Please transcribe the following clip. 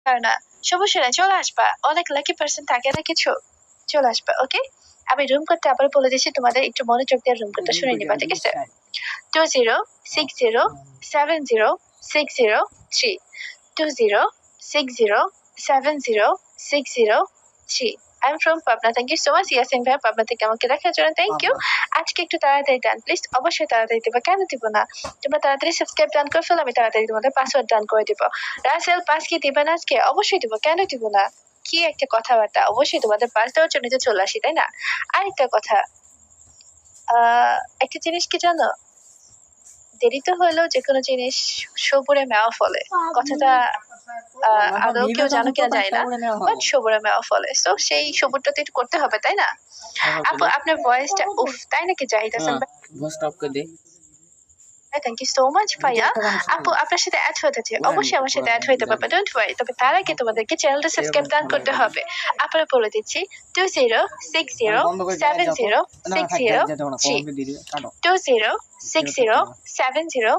না সমস্যা নাই, চলে আসবা। অনেক লাকি পার্সন থাকে না কিছু, চলে আসবা। ওকে, আমি রুম কোডটা আবার বলে দিচ্ছি, তোমাদের একটু মনোযোগ দিয়ে রুম কোডটা শুনে নিবা, ঠিক আছে? 2060706063 2060706063। I'm from Pabna. Thank you so much Yasin ভাই, পাবনা থেকে আমাকে দেখার জন্য থ্যাংক ইউ। আজকে একটু তাড়াতাড়ি ডান প্লিজ, অবশ্যই তাড়াতাড়ি দিবা। কেন দিব না? তোমরা তাড়াতাড়ি সাবস্ক্রাইব ডান করে ফেলো, আমি তাড়াতাড়ি তোমাদের পাসওয়ার্ড ডান করে দিব। রাসেল পাস কি দিবেন আজকে? অবশ্যই দিব, কেন দিব না? কি একটা কথাবার্তা, অবশ্যই তোমাদের পাস দেওয়ার জন্য তো চলে আসি, তাই না? আরেকটা কথা, একটা জিনিস কি জানো, দেরিতে হলেও যে কোনো জিনিস সবুরে মেওয়া ফলে, কথাটা আদৌ কেউ জানো কিনা জানি না, বাট সবুরে মেওয়া ফলে। তো সেই সবুরটা তো একটু করতে হবে, তাই না? আপু আপনার ভয়েসটা উফ, তাই নাকি জাহিদ হাসান ভাই? থ্যাংক ইউ সো মাচ ভাইয়া। আপু আপনার সাথে অ্যাড হতে চাই, অবশ্যই আমার সাথে অ্যাড হইতে পারবে, ডোন্ট ওয়ারি। তবে তার আগে তোমাদেরকে চ্যানেলটা সাবস্ক্রাইব ডান করতে হবে। আপনারা বলে দিচ্ছি 2060706063 20607070